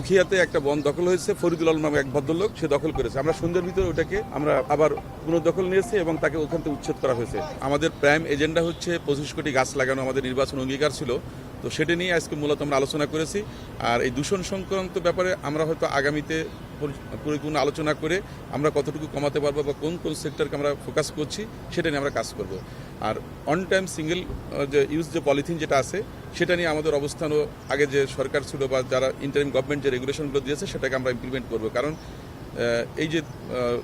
উখিয়াতে একটা বন দখল হয়েছে, ফরিদুল আলম নামে এক ভদ্রলোক সে দখল করেছে। আমরা সন্ধ্যের ভিতরে ওটাকে আমরা আবার পুনর্দখল নিয়েছি এবং তাকে ওখান থেকে উচ্ছেদ করা হয়েছে। আমাদের প্রাইম এজেন্ডা হচ্ছে 25 কোটি গাছ লাগানো, আমাদের নির্বাচন অঙ্গীকার ছিল। তো সেটা নিয়ে আজকে মূলত আমরা আলোচনা করেছি। আর এই দূষণ সংক্রান্ত ব্যাপারে আমরা হয়তো আগামীতে পরিপূর্ণ আলোচনা করে আমরা কতটুকু কমাতে পারবো বা কোন কোন সেক্টরকে আমরা ফোকাস করছি সেটা নিয়ে আমরা কাজ করব। আর অন টাইম সিঙ্গেল যে ইউজ যে পলিথিন যেটা আছে সেটা নিয়ে আমাদের অবস্থানও আগে যে সরকার ছিল বা যারা ইন্টারিম গভর্নমেন্ট যে রেগুলেশনগুলো দিয়েছে সেটাকে আমরা ইমপ্লিমেন্ট করব। কারণ এই যে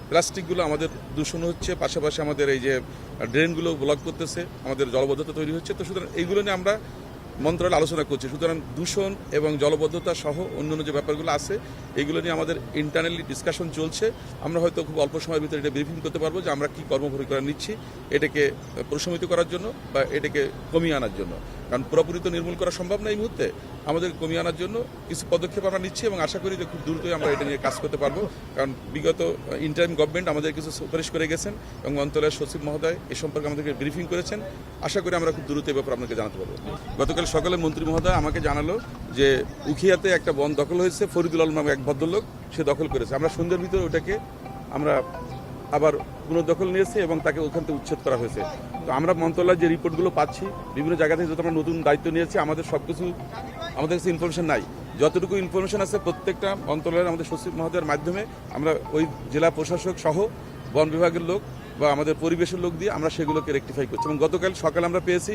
প্লাস্টিকগুলো আমাদের দূষণ হচ্ছে, পাশাপাশি আমাদের এই যে ড্রেনগুলো ব্লক করতেছে, আমাদের জলবদ্ধতা তৈরি হচ্ছে। তো সুতরাং এইগুলো নিয়ে আমরা মন্ত্রণালয়ে আলোচনা করছি। সুতরাং দূষণ এবং জলবদ্ধতা সহ অন্যান্য যে ব্যাপারগুলো আছে এইগুলো নিয়ে আমাদের ইন্টারনালি ডিসকাশন চলছে। আমরা হয়তো খুব অল্প সময়ের ভিতরে এটা ব্রিফিং করতে পারবো যে আমরা কী কর্মপরিকল্পনা নিচ্ছি এটাকে প্রশমিত করার জন্য বা এটাকে কমিয়ে আনার জন্য। কারণ পুরোপুরি তো নির্মূল করা সম্ভব না এই মুহূর্তে, আমাদের কমিয়ে আনার জন্য কিছু পদক্ষেপ আমরা নিচ্ছি এবং আশা করি যে খুব দ্রুতই আমরা এটা নিয়ে কাজ করতে পারবো। কারণ বিগত ইন্টারিম গভর্নমেন্ট আমাদের কিছু সুপারিশ করে গেছেন এবং মন্ত্রণালয়ের সচিব মহোদয় এ সম্পর্কে আমাদেরকে ব্রিফিং করেছেন। আশা করি আমরা খুব দ্রুত এই ব্যাপারে আপনাকে জানাতে পারবো। গতকাল সকালে মন্ত্রী মহোদয় আমাকে জানালো যে উখিয়াতে একটা বন দখল হয়েছে, ফরিদুল আলম নামে এক ভদ্রলোক সে দখল করেছে। আমরা সন্ধ্যের ভিতরে ওটাকে আমরা আবার পুনর্দখল নিয়েছি এবং তাকে ওখান থেকে উচ্ছেদ করা হয়েছে। তো আমরা মন্ত্রণালয়ের যে রিপোর্টগুলো পাচ্ছি বিভিন্ন জায়গা থেকে, যত আমরা নতুন দায়িত্ব নিয়েছি আমাদের সব কিছু আমাদের কাছে ইনফরমেশন নাই। যতটুকু ইনফরমেশন আছে প্রত্যেকটা মন্ত্রণালয়ের আমাদের সচিব মহোদয়ের মাধ্যমে আমরা ওই জেলা প্রশাসক সহ বন বিভাগের লোক বা আমাদের পরিবেশের লোক দিয়ে আমরা সেগুলোকে রেকটিফাই করছি। এবং গতকাল সকালে আমরা পেয়েছি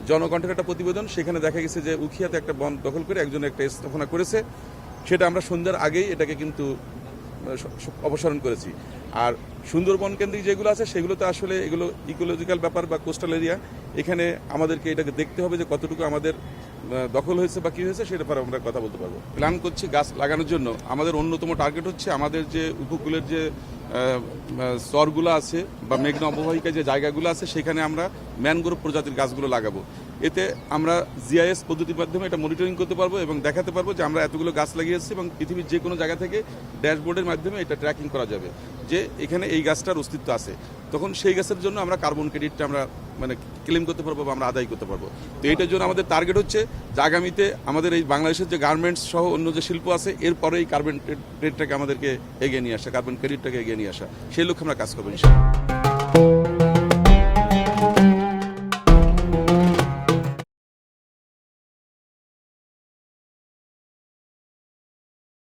জনকণ্ঠের একটা প্রতিবেদন, সেখানে দেখা গেছে যে উখিয়াতে একটা বন দখল করে একজন একটা স্থাপনা করেছে। সেটা আমরা সন্ধ্যার আগেই এটাকে কিন্তু অপসারণ করেছি। আর সুন্দরবন কেন্দ্রিক যেগুলো আছে সেগুলোতে আসলে এগুলো ইকোলজিক্যাল ব্যাপার বা কোস্টাল এরিয়া, এখানে আমাদেরকে এটাকে দেখতে হবে যে কতটুকু আমাদের দখল হয়েছে বা কী হয়েছে সেটা পরে আমরা কথা বলতে পারবো। প্ল্যান করছি গাছ লাগানোর জন্য। আমাদের অন্যতম টার্গেট হচ্ছে আমাদের যে উপকূলের যে স্তরগুলো আছে বা মেঘনা অববাহিকা যে জায়গাগুলো আছে সেখানে আমরা ম্যানগ্রোভ প্রজাতির গাছগুলো লাগাবো। এতে আমরা জিআইএস পদ্ধতির মাধ্যমে এটা মনিটরিং করতে পারবো এবং দেখাতে পারবো যে আমরা এতগুলো গাছ লাগিয়েছি এবং পৃথিবীর যে কোনো জায়গা থেকে ড্যাশবোর্ডের মাধ্যমে এটা ট্র্যাকিং করা যাবে যে এখানে এই গাছটার অস্তিত্ব আছে। তখন সেই গাছের জন্য আমরা কার্বন ক্রেডিটটা আমরা মানে ক্লেম করতে পারবো বা আমরা আদায় করতে পারবো। তো এইটার জন্য আমাদের টার্গেট হচ্ছে যে আগামীতে আমাদের এই বাংলাদেশের যে গার্মেন্টস সহ অন্য যে শিল্প আছে এরপরে এই কার্বন ক্রেডিটটাকে আমাদেরকে এগিয়ে নিয়ে আসা, কার্বন ক্রেডিটটাকে এগিয়ে নিয়ে আসা, সেই লক্ষ্যে আমরা কাজ করবো ইনশাআল্লাহ।